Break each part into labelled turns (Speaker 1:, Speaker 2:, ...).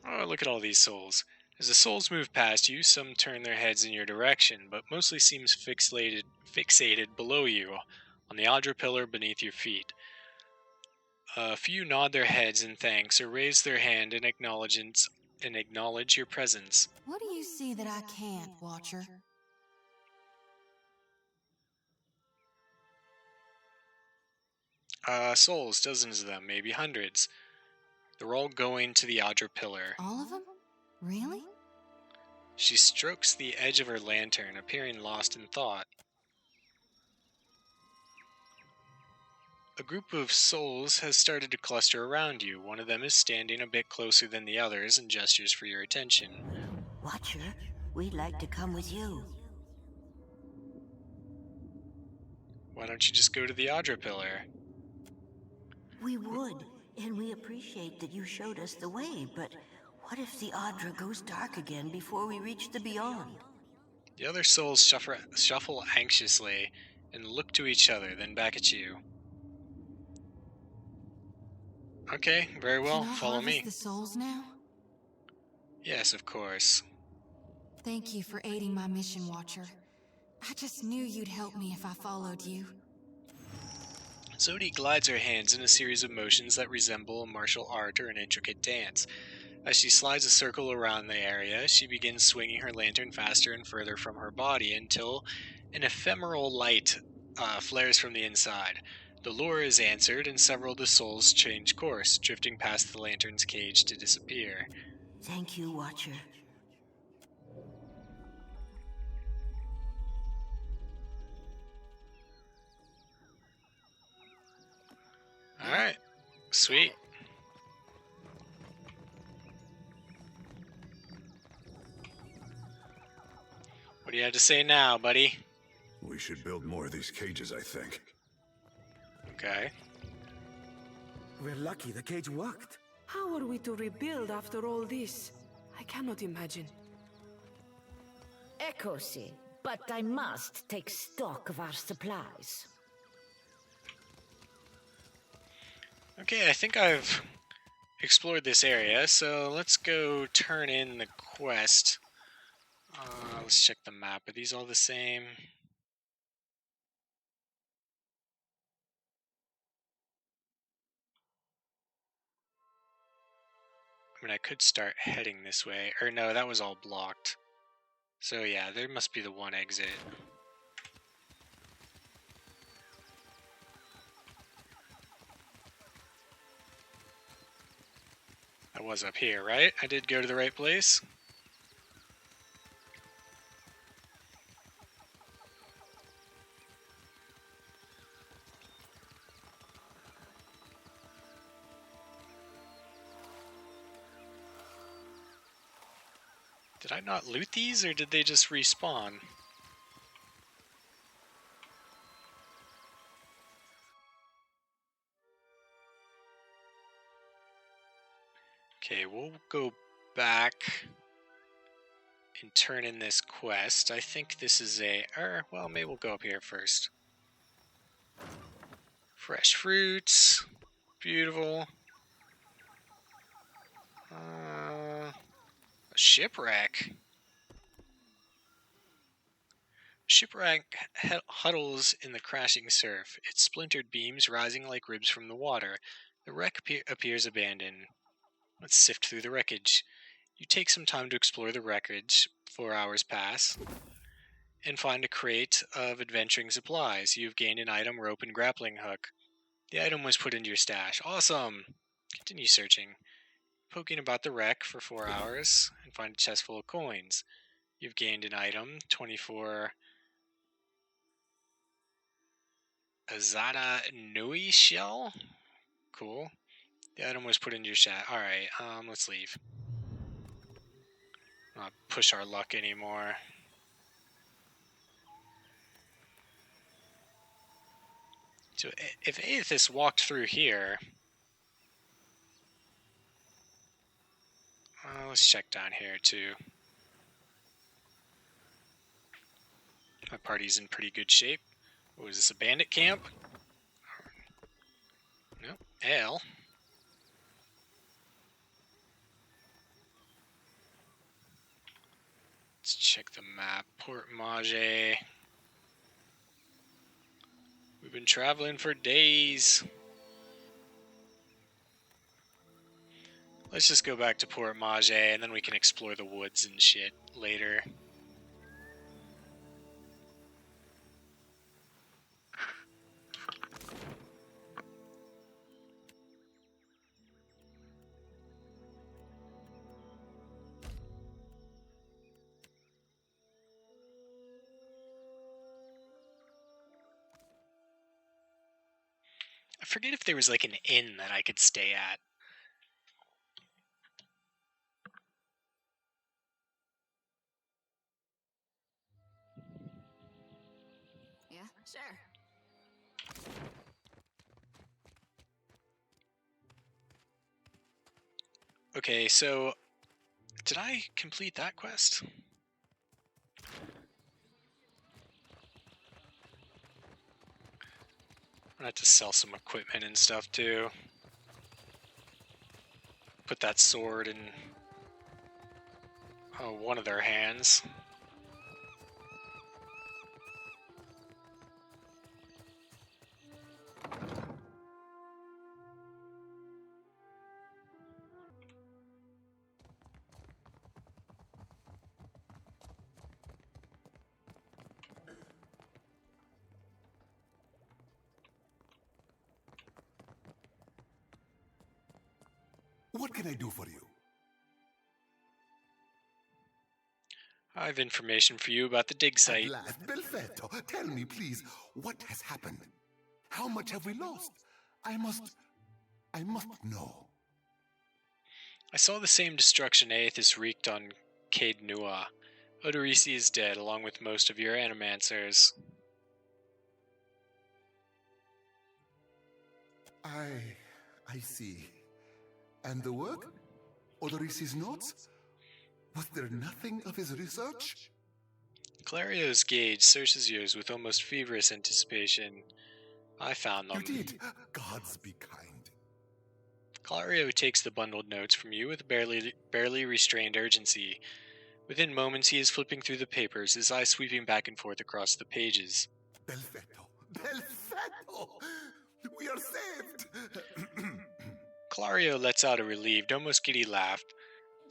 Speaker 1: Oh, look at all these souls. As the souls move past you, some turn their heads in your direction, but mostly seems fixated below you, on the Adra pillar beneath your feet. A few nod their heads in thanks or raise their hand in acknowledge your presence.
Speaker 2: What do you see that I can't, Watcher?
Speaker 1: Souls, dozens of them, maybe hundreds. They're all going to the Adra pillar.
Speaker 2: All of them? Really?
Speaker 1: She strokes the edge of her lantern, appearing lost in thought. A group of souls has started to cluster around you. One of them is standing a bit closer than the others and gestures for your attention.
Speaker 3: Watcher, we'd like to come with you.
Speaker 1: Why don't you just go to the Adra pillar?
Speaker 3: We would, and we appreciate that you showed us the way, but what if the Adra goes dark again before we reach the beyond?
Speaker 1: The other souls shuffle anxiously and look to each other, then back at you. Okay, very well, follow me.
Speaker 2: The souls now?
Speaker 1: Yes, of course.
Speaker 2: Thank you for aiding my mission, Watcher. I just knew you'd help me if I followed you.
Speaker 1: Zodi glides her hands in a series of motions that resemble a martial art or an intricate dance. As she slides a circle around the area, she begins swinging her lantern faster and further from her body until an ephemeral light flares from the inside. The lure is answered, and several of the souls change course, drifting past the lantern's cage to disappear.
Speaker 3: Thank you, Watcher.
Speaker 1: Alright, sweet. What do you have to say now, buddy?
Speaker 4: We should build more of these cages, I think.
Speaker 1: Okay.
Speaker 5: We're lucky the cage worked.
Speaker 6: How are we to rebuild after all this? I cannot imagine.
Speaker 7: Echosi, but I must take stock of our supplies.
Speaker 1: Okay, I think I've explored this area, so let's go turn in the quest. Let's check the map. Are these all the same? I mean, I could start heading this way. Or no, that was all blocked. So yeah, there must be the one exit. I was up here, right? I did go to the right place. Did I not loot these, or did they just respawn? Okay, we'll go back and turn in this quest. I think this is well, maybe we'll go up here first. Fresh fruits. Beautiful. A shipwreck. Shipwreck huddles in the crashing surf, its splintered beams rising like ribs from the water. The wreck appears abandoned. Let's sift through the wreckage. You take some time to explore the wreckage. 4 hours pass. And find a crate of adventuring supplies. You've gained an item, rope, and grappling hook. The item was put into your stash. Awesome! Continue searching. Poking about the wreck for 4 hours and find a chest full of coins. You've gained an item, 24 Azada Nui shell. Cool. The item was put into your chat. Alright, let's leave. Not push our luck anymore. So if Aethys walked through here... let's check down here too. My party's in pretty good shape. What is this, a bandit camp? Nope. Ale. check the map. Port Mage. We've been traveling for days. Let's just go back to Port Mage, and then we can explore the woods and shit later. I forget if there was like an inn that I could stay at.
Speaker 2: Yeah, sure.
Speaker 1: Okay, so did I complete that quest? I'm gonna have to sell some equipment and stuff too. Put that sword in one of their hands.
Speaker 4: What can I do for you?
Speaker 1: I have information for you about the dig site.
Speaker 4: At last, Belfetto, tell me, please, what has happened? How much have we lost? I must know.
Speaker 1: I saw the same destruction Aethys wreaked on Cade Nua. Odorisi is dead, along with most of your animancers.
Speaker 4: I see. And the work? Odorisi's notes? Was there nothing of his research?
Speaker 1: Clario's gauge searches yours with almost feverish anticipation. I found them.
Speaker 4: You did? Gods be kind.
Speaker 1: Clario takes the bundled notes from you with barely restrained urgency. Within moments, he is flipping through the papers, his eyes sweeping back and forth across the pages.
Speaker 4: Belfetto! Belfetto! We are saved!
Speaker 1: Clario lets out a relieved, almost giddy laugh,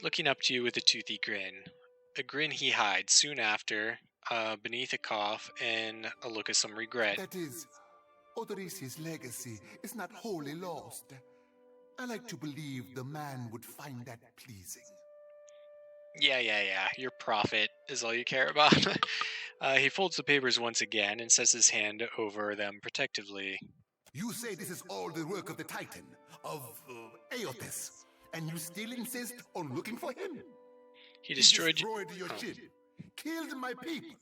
Speaker 1: looking up to you with a toothy grin. A grin he hides soon after, beneath a cough and a look of some regret.
Speaker 4: That is, Odorisi's legacy is not wholly lost. I like to believe the man would find that pleasing.
Speaker 1: Yeah. Your profit is all you care about. He folds the papers once again and sets his hand over them protectively.
Speaker 4: You say this is all the work of the Titan, of Aethys, and you still insist on looking for him?
Speaker 1: He destroyed
Speaker 4: your ship, killed my people.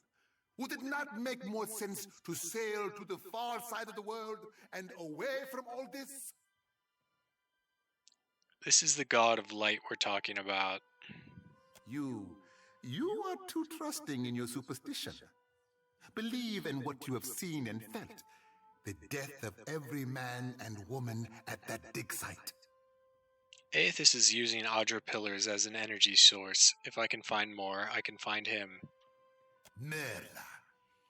Speaker 4: Would it not make more sense to sail to the far side of the world and away from all this?
Speaker 1: This is the god of light we're talking about.
Speaker 4: You are too trusting in your superstition. Believe in what you have seen and felt. The death of every man and woman at that dig site.
Speaker 1: Aethys is using Adra pillars as an energy source. If I can find more, I can find him.
Speaker 4: Merla.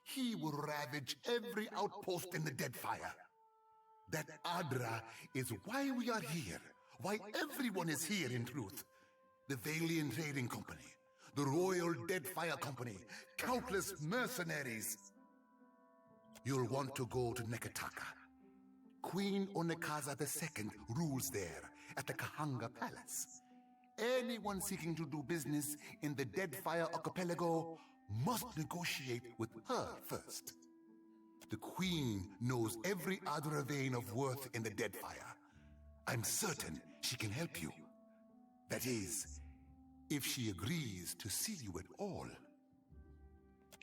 Speaker 4: He will ravage every outpost in the Deadfire. That Adra is why we are here. Why everyone is here in truth. The Valiant Trading Company, the Royal Deadfire Company, countless mercenaries. You'll want to go to Neketaka. Queen Onekaza II rules there at the Kahanga Palace. Anyone seeking to do business in the Deadfire Archipelago must negotiate with her first. The Queen knows every Adra vein of worth in the Deadfire. I'm certain she can help you. That is, if she agrees to see you at all.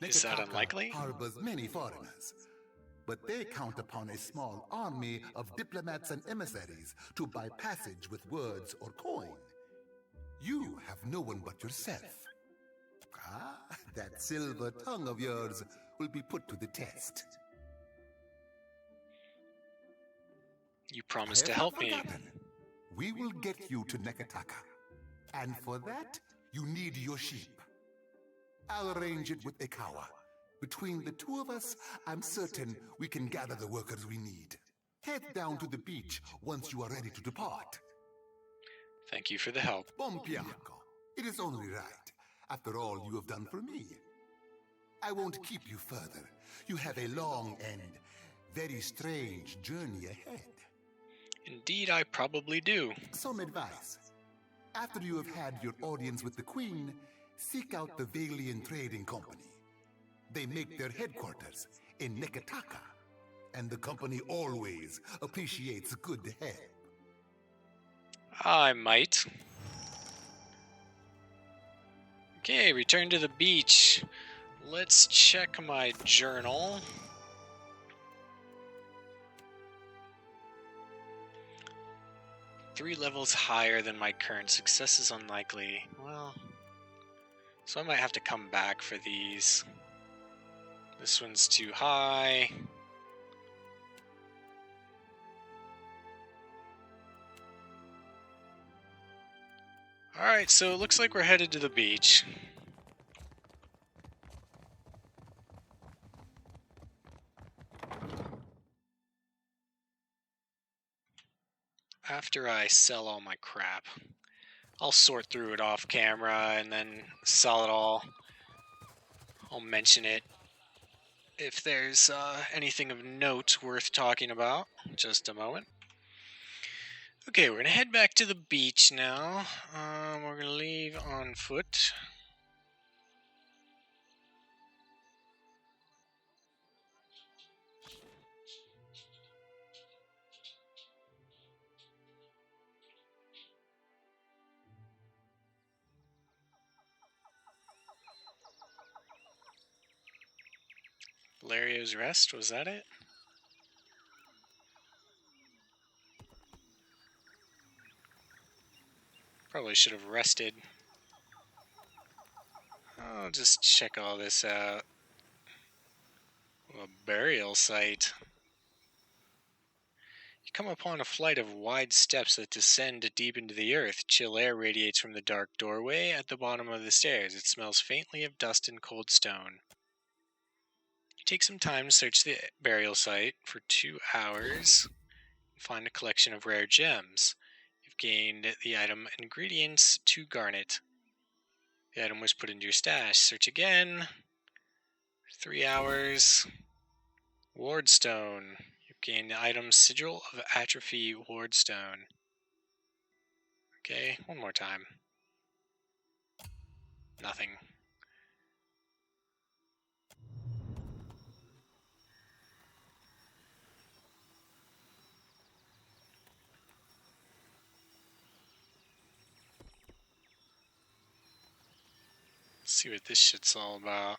Speaker 1: Is that
Speaker 4: Neketaka
Speaker 1: unlikely?
Speaker 4: harbors many foreigners, but they count upon a small army of diplomats and emissaries to buy passage with words or coin. You have no one but yourself. That silver tongue of yours will be put to the test.
Speaker 1: You promised to
Speaker 4: I have
Speaker 1: help
Speaker 4: not
Speaker 1: me.
Speaker 4: forgotten. We will get you to Neketaka. And for that, you need your sheep. I'll arrange it with Ikawa. Between the two of us, I'm certain we can gather the workers we need. Head down to the beach once you are ready to depart.
Speaker 1: Thank you for the help.
Speaker 4: Buon bianco. It is only right, after all you have done for me. I won't keep you further. You have a long and very strange journey ahead.
Speaker 1: Indeed, I probably do.
Speaker 4: Some advice. After you have had your audience with the Queen, seek out the Valian Trading Company. They make their headquarters in Nekataka, and the company always appreciates good help.
Speaker 1: I might. Okay, return to the beach. Let's check my journal. Three levels higher than my current success is unlikely. Well, so I might have to come back for these. This one's too high. Alright, so it looks like we're headed to the beach. After I sell all my crap, I'll sort through it off camera and then sell it all. I'll mention it if there's anything of note worth talking about. Just a moment. Okay, we're going to head back to the beach now. We're going to leave on foot. Valerio's Rest, was that it? Probably should have rested. I'll just check all this out. A burial site. You come upon a flight of wide steps that descend deep into the earth. Chill air radiates from the dark doorway at the bottom of the stairs. It smells faintly of dust and cold stone. You take some time to search the burial site for 2 hours and find a collection of rare gems. You've gained the item Ingredients to Garnet. The item was put into your stash. Search again. 3 hours. Wardstone. You've gained the item Sigil of Atrophy Wardstone. Okay, one more time. Nothing. Let's see what this shit's all about.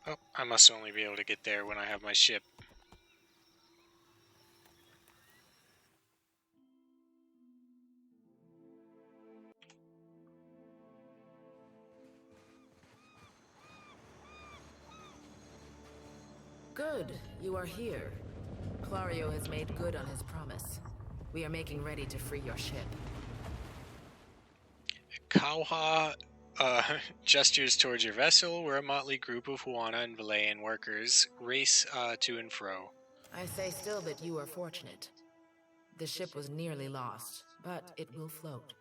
Speaker 1: Oh, I must only be able to get there when I have my ship.
Speaker 8: Good, you are here. Clario has made good on his promise. We are making ready to free your ship.
Speaker 1: Kauha gestures towards your vessel, where a motley group of Huana and Valayan workers race to and fro.
Speaker 8: I say still that you are fortunate. The ship was nearly lost, but it will float.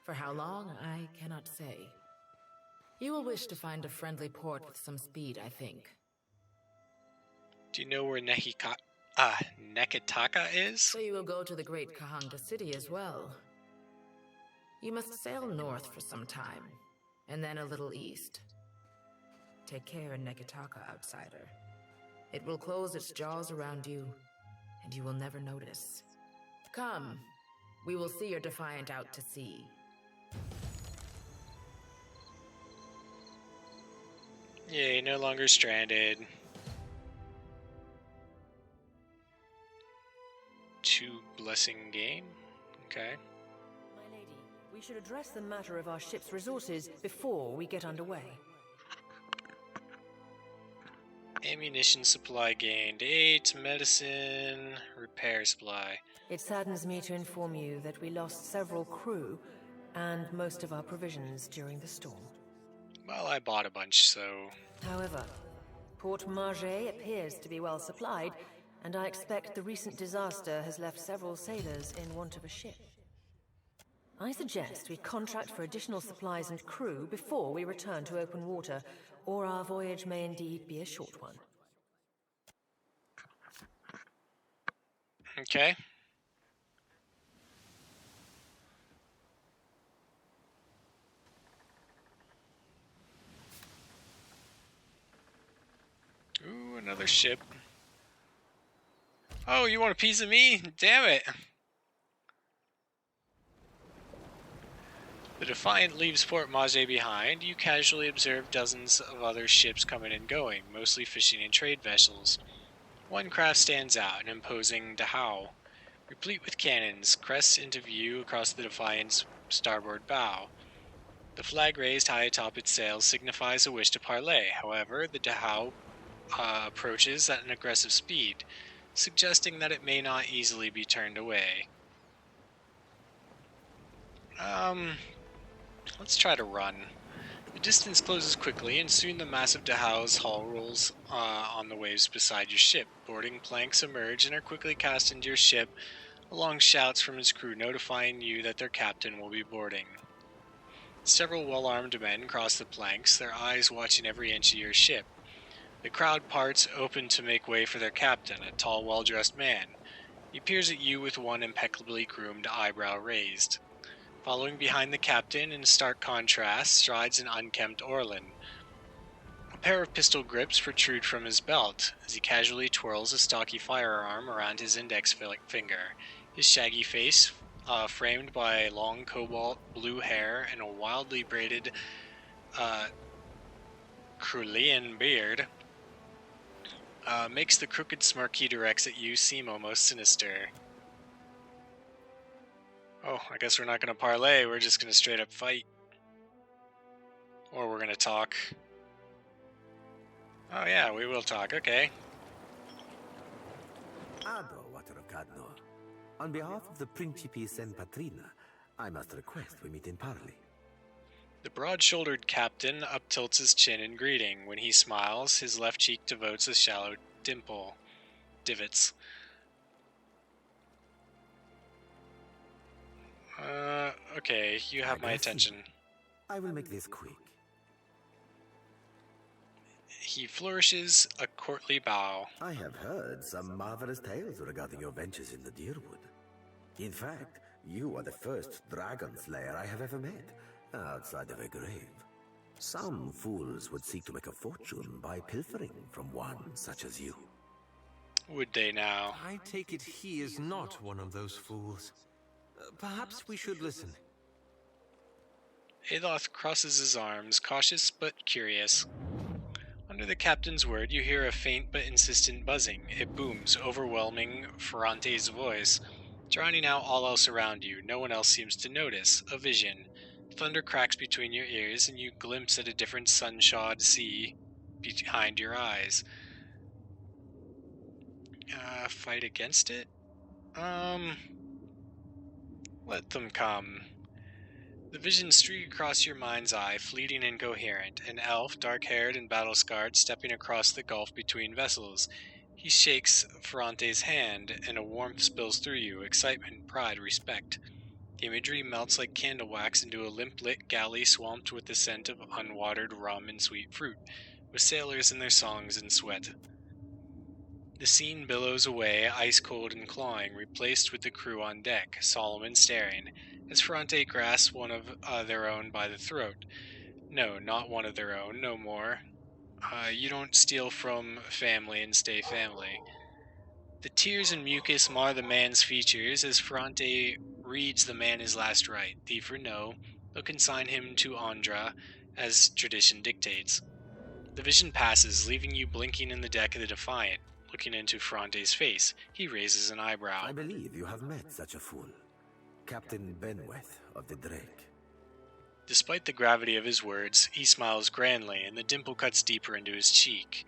Speaker 8: For how long, I cannot say. You will wish to find a friendly port with some speed, I think.
Speaker 1: Do you know where Nekataka is?
Speaker 8: So you will go to the great Kahanga city as well. You must sail north for some time, and then a little east. Take care in Nekataka, outsider. It will close its jaws around you, and you will never notice. Come, we will see your Defiant out to sea.
Speaker 1: Yay, no longer stranded. 2 blessing gain? Okay.
Speaker 9: My lady, we should address the matter of our ship's resources before we get underway.
Speaker 1: Ammunition supply gained 8, medicine, repair supply.
Speaker 9: It saddens me to inform you that we lost several crew and most of our provisions during the storm.
Speaker 1: Well, I bought a bunch, so...
Speaker 9: However, Port Margé appears to be well supplied, and I expect the recent disaster has left several sailors in want of a ship. I suggest we contract for additional supplies and crew before we return to open water, or our voyage may indeed be a short one.
Speaker 1: Okay. Ooh, another ship. Oh, you want a piece of me? Damn it! The Defiant leaves Port Maje behind. You casually observe dozens of other ships coming and going, mostly fishing and trade vessels. One craft stands out, an imposing dhow, replete with cannons, crests into view across the Defiant's starboard bow. The flag raised high atop its sails signifies a wish to parley. However, the dhow approaches at an aggressive speed, suggesting that it may not easily be turned away. Let's try to run. The distance closes quickly, and soon the massive dhow's hull rolls on the waves beside your ship. Boarding planks emerge and are quickly cast into your ship, along shouts from its crew notifying you that their captain will be boarding. Several well-armed men cross the planks, their eyes watching every inch of your ship. The crowd parts, open to make way for their captain, a tall, well-dressed man. He peers at you with one impeccably groomed eyebrow raised. Following behind the captain, in stark contrast, strides an unkempt Orlin. A pair of pistol grips protrude from his belt, as he casually twirls a stocky firearm around his index finger. His shaggy face, framed by long cobalt blue hair and a wildly braided Krulian beard, makes the crooked smirk he directs at you seem almost sinister. Oh, I guess we're not going to parlay, we're just going to straight up fight. Or we're going to talk. Oh yeah, we will talk, okay.
Speaker 5: Ado, Waterocadno. On behalf of the Principi Sen Patrina, I must request we meet in parley.
Speaker 1: The broad-shouldered captain up-tilts his chin in greeting. When he smiles, his left cheek devotes a shallow dimple. Divots. Okay, you have my attention.
Speaker 5: I will make this quick.
Speaker 1: He flourishes a courtly bow.
Speaker 5: I have heard some marvelous tales regarding your ventures in the Deerwood. In fact, you are the first dragon slayer I have ever met, outside of a grave. Some fools would seek to make a fortune by pilfering from one such as you.
Speaker 1: Would they now?
Speaker 10: I take it he is not one of those fools. Perhaps we should listen.
Speaker 1: Adolf crosses his arms, cautious but curious. Under the captain's word, you hear a faint but insistent buzzing. It booms, overwhelming Ferrante's voice, drowning out all else around you. No one else seems to notice. A vision. Thunder cracks between your ears, and you glimpse at a different sun-shod sea behind your eyes. Fight against it? Let them come. The vision streak across your mind's eye, fleeting and coherent. An elf, dark-haired and battle-scarred, stepping across the gulf between vessels. He shakes Ferrante's hand, and a warmth spills through you. Excitement, pride, respect. The imagery melts like candle wax into a limp-lit galley swamped with the scent of unwatered rum and sweet fruit, with sailors and their songs and sweat. The scene billows away, ice-cold and clawing, replaced with the crew on deck, solemn and staring, as Ferrante grasps one of their own by the throat. No, not one of their own, no more. You don't steal from family and stay family. The tears and mucus mar the man's features as Ferrante reads the man his last right. Thief or no, they'll consign him to Andra, as tradition dictates. The vision passes, leaving you blinking in the deck of the Defiant. Looking into Ferrante's face, he raises an eyebrow.
Speaker 5: I believe you have met such a fool. Captain Benweth of the Drake.
Speaker 1: Despite the gravity of his words, he smiles grandly, and the dimple cuts deeper into his cheek.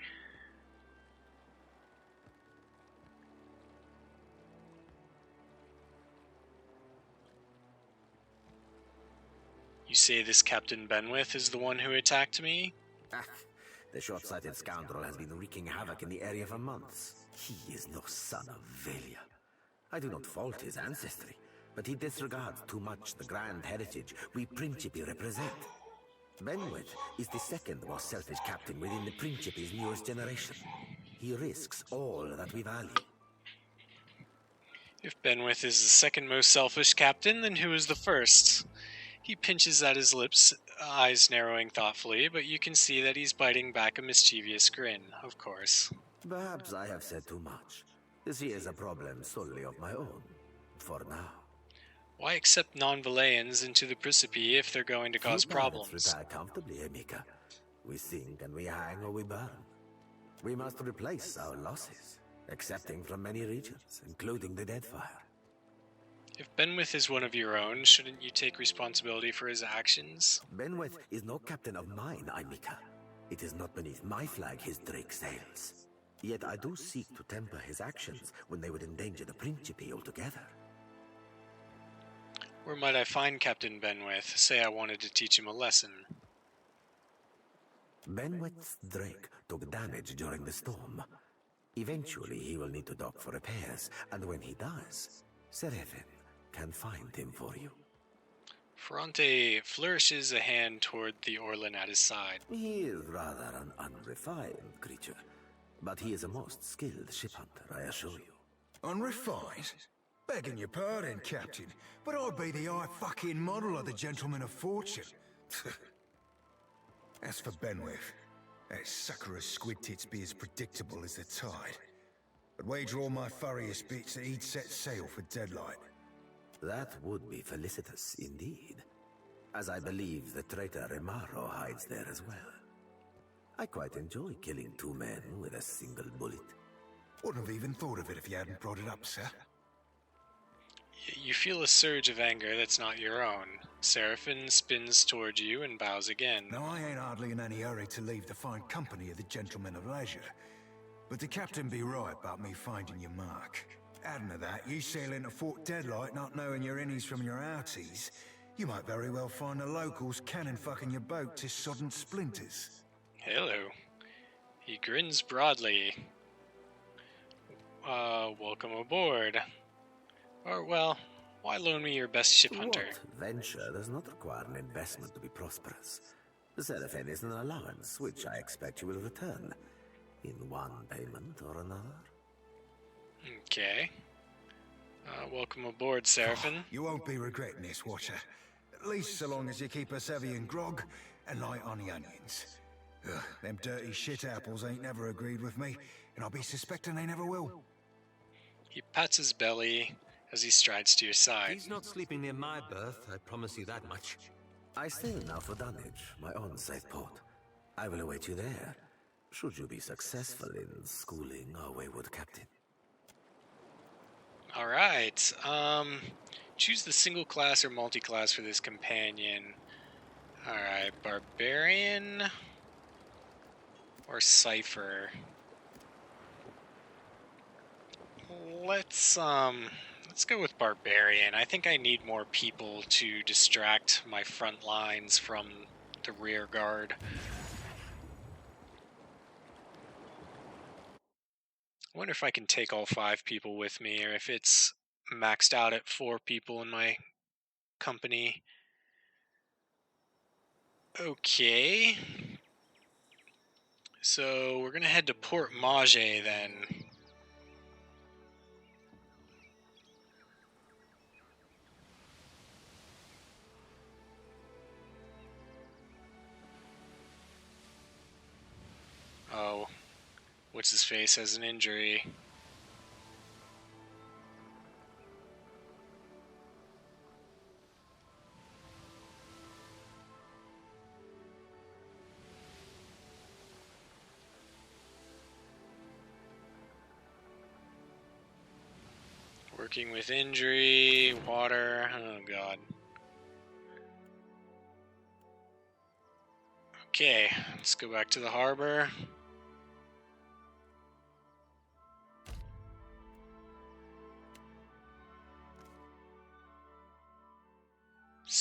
Speaker 1: say this Captain Benwith is the one who attacked me?
Speaker 5: Ah, the short-sighted scoundrel has been wreaking havoc in the area for months. He is no son of Velia. I do not fault his ancestry, but he disregards too much the grand heritage we Principi represent. Benwith is the second most selfish captain within the Principi's newest generation. He risks all that we value.
Speaker 1: If Benwith is the second most selfish captain, then who is the first? He pinches at his lips, eyes narrowing thoughtfully, but you can see that he's biting back a mischievous grin, of course.
Speaker 5: Perhaps I have said too much. This is a problem solely of my own. For now.
Speaker 1: Why accept non-Valayans into the Principi if they're going to cause problems?
Speaker 5: Retire comfortably, Emika. We sink and we hang or we burn. We must replace our losses, accepting from many regions, including the Deadfire.
Speaker 1: If Benwith is one of your own, shouldn't you take responsibility for his actions?
Speaker 5: Benwith is no captain of mine, Emika. It is not beneath my flag his drake sails. Yet I do seek to temper his actions when they would endanger the Principi altogether.
Speaker 1: Where might I find Captain Benwith? Say I wanted to teach him a lesson.
Speaker 5: Benwith's drake took damage during the storm. Eventually he will need to dock for repairs, and when he does, Seraphin can find him for you.
Speaker 1: Ferrante flourishes a hand toward the Orlan at his side.
Speaker 5: He is rather an unrefined creature, but he is a most skilled ship hunter, I assure you.
Speaker 11: Unrefined? Begging your pardon, Captain, but I'd be the fucking model of the gentleman of fortune. As for Benwith, that sucker of squid tits be as predictable as the tide. I'd wager all my furriest bits that he'd set sail for Deadlight.
Speaker 5: That would be felicitous indeed, as I believe the traitor Remaro hides there as well. I quite enjoy killing two men with a single bullet.
Speaker 11: Wouldn't have even thought of it if you hadn't brought it up, sir.
Speaker 1: You feel a surge of anger that's not your own. Seraphin spins toward you and bows again.
Speaker 11: Now, I ain't hardly in any hurry to leave the fine company of the gentlemen of leisure. But the captain be right about me finding your mark. Adding to that, you sail into Fort Deadlight not knowing your innies from your outies, you might very well find the locals cannon fucking your boat to sodden splinters.
Speaker 1: Hello. He grins broadly. Welcome aboard. Or, well, why loan me your best ship hunter?
Speaker 5: What venture does not require an investment to be prosperous? The Seraphin is an allowance, which I expect you will return, in one payment or another.
Speaker 1: Okay. Welcome aboard, Seraphin.
Speaker 11: You won't be regretting this, Watcher. At least so long as you keep us heavy in grog and light on the onions. Ugh, them dirty shit apples ain't never agreed with me, and I'll be suspecting they never will.
Speaker 1: He pats his belly as he strides to your side.
Speaker 10: He's not sleeping near my berth, I promise you that much.
Speaker 5: I sail now for Dunwich, my own safe port. I will await you there, should you be successful in schooling our wayward captain.
Speaker 1: Alright, choose the single class or multi-class for this companion. Alright, Barbarian or Cipher. Let's go with Barbarian. I think I need more people to distract my front lines from the rear guard. I wonder if I can take all 5 people with me, or if it's maxed out at 4 people in my company. Okay. So we're gonna head to Port Mage then. Oh, what's his face has an injury. Working with injury, water, oh god. Okay, let's go back to the harbor.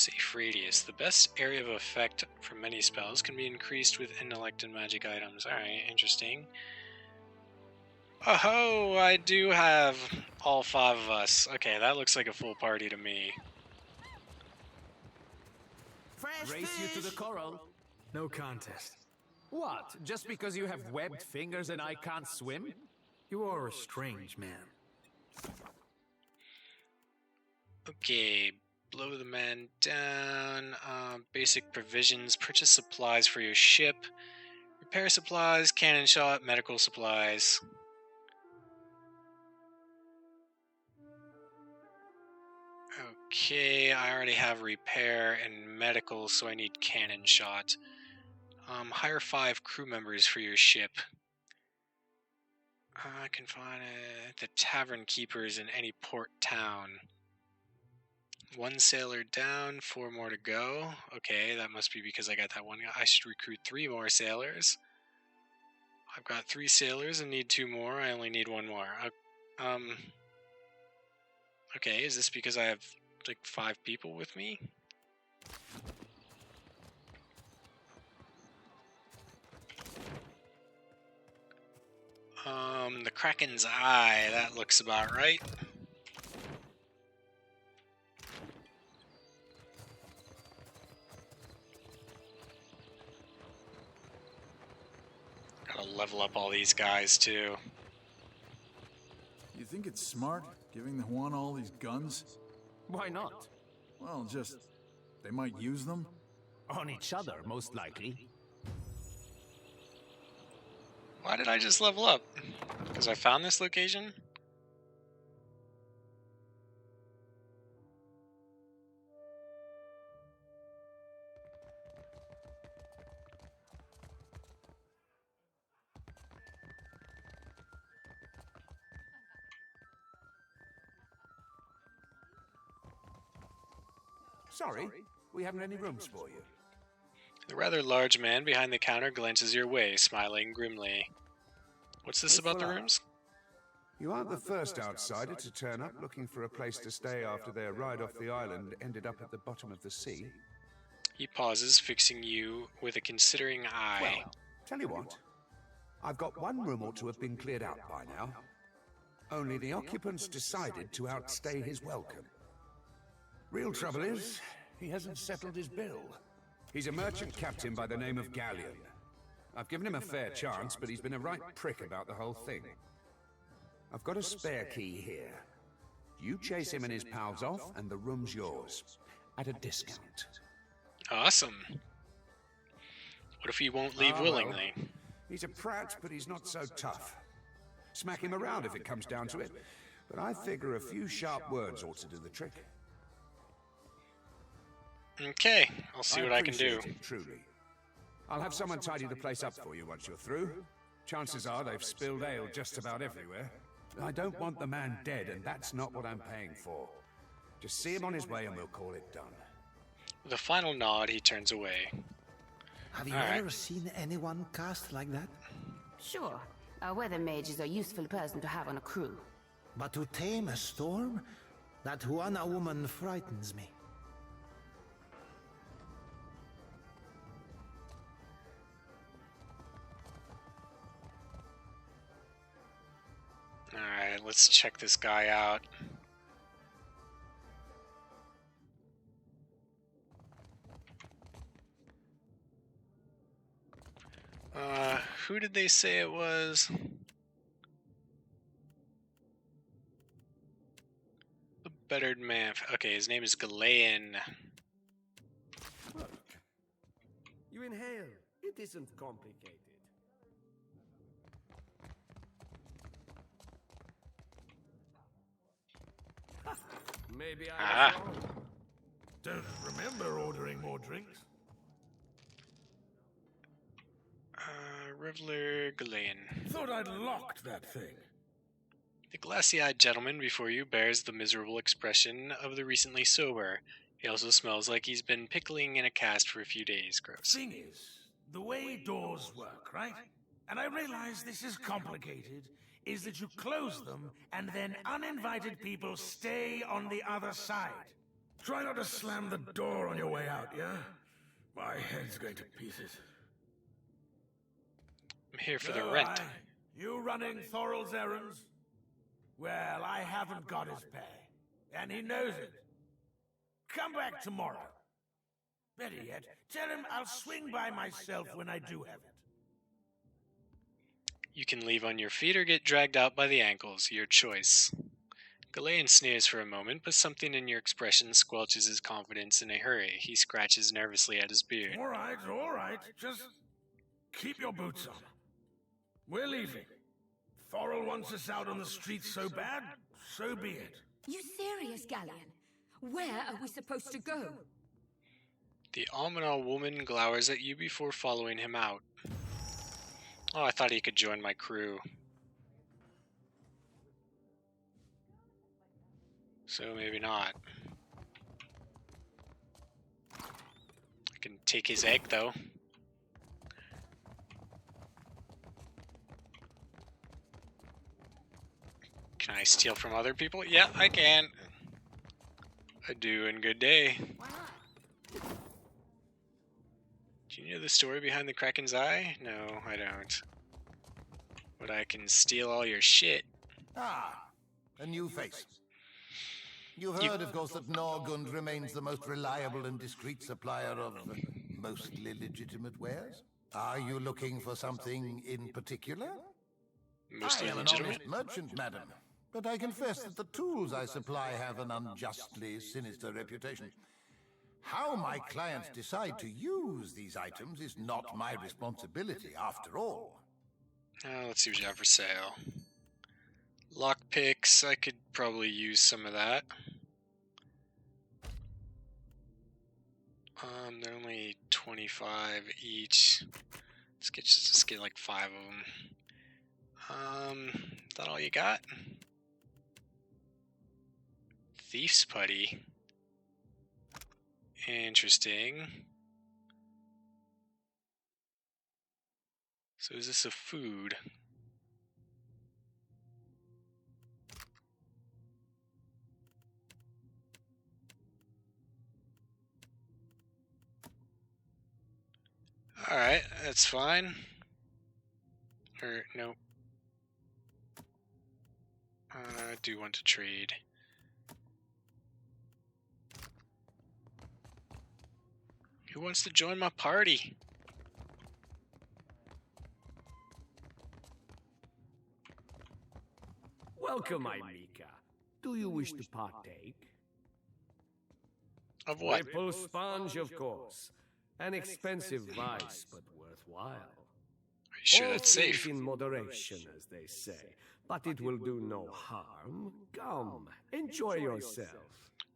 Speaker 1: Safe radius. The best area of effect for many spells can be increased with intellect and magic items. Alright, interesting. Oh, I do have all 5 of us. Okay, that looks like a full party to me.
Speaker 12: Race you to the coral. No contest. What? Just because you have webbed fingers and I can't swim? You are a strange man.
Speaker 1: Okay, blow the man down. Basic provisions. Purchase supplies for your ship. Repair supplies, cannon shot, medical supplies. Okay, I already have repair and medical, so I need cannon shot. Hire 5 crew members for your ship. I can find the tavern keepers in any port town. 1 sailor down, 4 more to go. Okay, that must be because I got that one. I should recruit 3 more sailors. I've got 3 sailors and need 2 more. I only need 1 more. Okay, is this because I have like 5 people with me? The Kraken's Eye, that looks about right. Gotta level up all these guys too.
Speaker 13: You think it's smart, giving the Juan all these guns?
Speaker 12: Why not?
Speaker 13: Well, just... they might use them?
Speaker 12: On each other, most likely.
Speaker 1: Why did I just level up? Because I found this location?
Speaker 11: Sorry, we haven't any rooms for you.
Speaker 1: The rather large man behind the counter glances your way, smiling grimly. What's this about the rooms?
Speaker 11: You aren't the first outsider to turn up looking for a place to stay after their ride off the island ended up at the bottom of the sea.
Speaker 1: He pauses, fixing you with a considering eye.
Speaker 11: Well, tell you what. I've got 1 room or 2 have been cleared out by now. Only the occupants decided to outstay his welcome. Real trouble is, he hasn't settled his bill. He's a merchant captain by the name of Galleon. I've given him a fair chance, but he's been a right prick about the whole thing. I've got a spare key here. You chase him and his pals off, and the room's yours. At a discount.
Speaker 1: Awesome. What if he won't leave willingly?
Speaker 11: Well, he's a prat, but he's not so tough. Smack him around if it comes down to it. But I figure a few sharp words ought to do the trick.
Speaker 1: Okay, I'll see what I can do.
Speaker 11: It, truly. I'll have someone tidy the place up for you once you're through. Chances are they've spilled ale just about everywhere. I don't want the man dead, and that's not what I'm paying for. Just see him on his way and we'll call it done.
Speaker 1: With a final nod, he turns away.
Speaker 14: Have you ever seen anyone cast like that?
Speaker 15: Sure. A weather mage is a useful person to have on a crew.
Speaker 14: But to tame a storm? That Juana woman frightens me.
Speaker 1: Alright, let's check this guy out. Who did they say it was? The bettered man. Okay, his name is Galean.
Speaker 16: Look, you inhale. It isn't complicated. Maybe I was wrong.
Speaker 17: Don't remember ordering more drinks.
Speaker 1: Reveler Galean.
Speaker 17: Thought I'd locked that thing.
Speaker 1: The glassy-eyed gentleman before you bears the miserable expression of the recently sober. He also smells like he's been pickling in a cast for a few days. Gross.
Speaker 17: Thing is, the way doors work, right? And I realize this is complicated, is that you close them and then uninvited people stay on the other side. Try not to slam the door on your way out, yeah? My head's going to pieces.
Speaker 1: I'm here for the rent.
Speaker 17: You running Thorol's errands? Well, I haven't got his pay, and he knows it. Come back tomorrow. Better yet, tell him I'll swing by myself when I do have it.
Speaker 1: You can leave on your feet or get dragged out by the ankles, your choice. Galen sneers for a moment, but something in your expression squelches his confidence in a hurry. He scratches nervously at his beard.
Speaker 17: All right. Just keep your boots on. We're leaving. Thorol wants us out on the streets so bad, so be it.
Speaker 2: You serious, Galleon? Where are we supposed to go?
Speaker 1: The Almanal woman glowers at you before following him out. Oh, I thought he could join my crew. So maybe not. I can take his egg, though. Can I steal from other people? Yeah, I can. I do, and good day. Do you know the story behind the Kraken's eye? No, I don't. But I can steal all your shit.
Speaker 4: Ah, a new face. You've heard, of course, that Norgund remains the most reliable and discreet supplier of mostly legitimate wares. Are you looking for something in particular?
Speaker 1: Mostly
Speaker 4: I am
Speaker 1: legitimate?
Speaker 4: an honest merchant, madam, but I confess that the tools I supply have an unjustly sinister reputation. How my clients decide to use these items is not my responsibility, after all.
Speaker 1: Let's see what you have for sale. Lockpicks, I could probably use some of that. They're only 25 each. Let's get like 5 of them. Is that all you got? Thief's putty. Interesting. So is this a food? Alright, that's fine. Or, nope. I do want to trade. Who wants to join my party?
Speaker 16: Welcome, my Mika. Do you wish to partake?
Speaker 1: Of what?
Speaker 16: Ripple sponge, of course. An expensive vice, but worthwhile.
Speaker 1: Are you sure
Speaker 16: All
Speaker 1: that's safe?
Speaker 16: things in moderation, as they say. But it will do no harm. Come, enjoy yourself.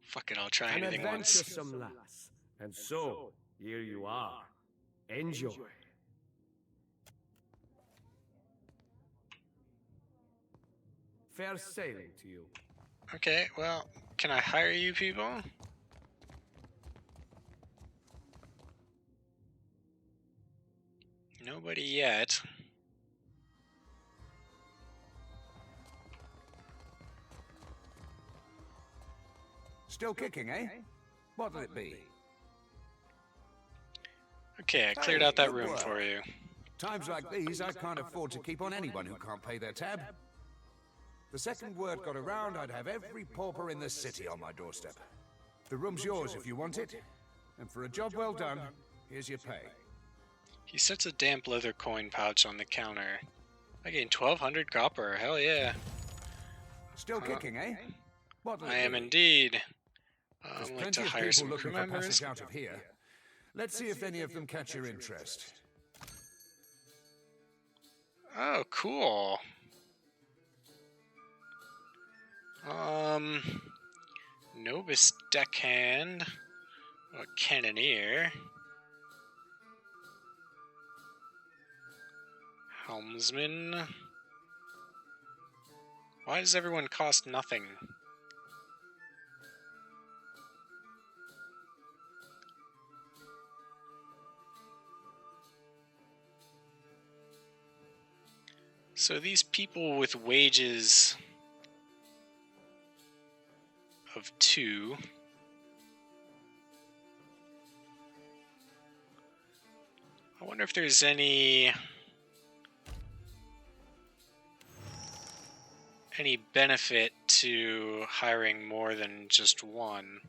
Speaker 1: Fuck it, I'll try
Speaker 16: An
Speaker 1: anything once.
Speaker 16: adventuresome lass. And so, here you are. Enjoy. Fair sailing to you.
Speaker 1: Okay, well, can I hire you people? Nobody yet.
Speaker 11: Still kicking, eh? What'll it be?
Speaker 1: Okay, I cleared out that room for you.
Speaker 11: Times like these, I can't afford to keep on anyone who can't pay their tab. The second word got around, I'd have every pauper in the city on my doorstep. The room's yours if you want it. And for a job well done, here's your pay.
Speaker 1: He sets a damp leather coin pouch on the counter. I gained 1,200 copper, hell yeah.
Speaker 11: Still kicking, eh? What'll it
Speaker 1: I am
Speaker 11: be?
Speaker 1: indeed.
Speaker 11: There's
Speaker 1: I'd like
Speaker 11: plenty
Speaker 1: to
Speaker 11: of
Speaker 1: hire
Speaker 11: people
Speaker 1: some
Speaker 11: looking
Speaker 1: crew
Speaker 11: for
Speaker 1: members.
Speaker 11: passage out of here. Let's see if any of them catch your interest.
Speaker 1: Oh, cool. Novice deckhand, a cannoneer, helmsman. Why does everyone cost nothing? So these people with wages of 2 I wonder if there's any benefit to hiring more than just one.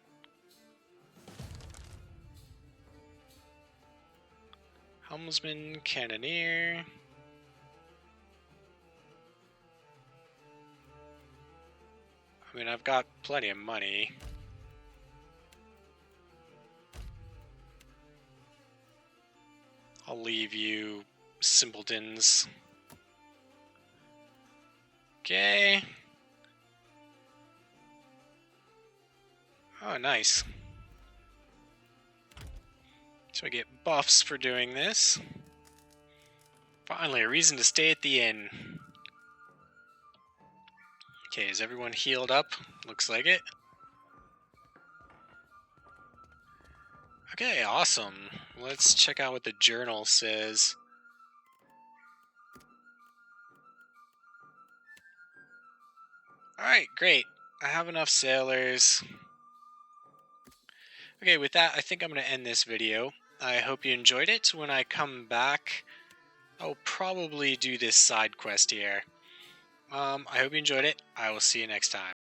Speaker 1: Helmsman, Cannoneer. I mean, I've got plenty of money. I'll leave you simpletons. Okay. Oh, nice. So I get buffs for doing this. Finally, a reason to stay at the inn. Okay, is everyone healed up? Looks like it. Okay, awesome. Let's check out what the journal says. Alright, great. I have enough sailors. Okay, with that, I think I'm going to end this video. I hope you enjoyed it. When I come back, I'll probably do this side quest here. I hope you enjoyed it. I will see you next time.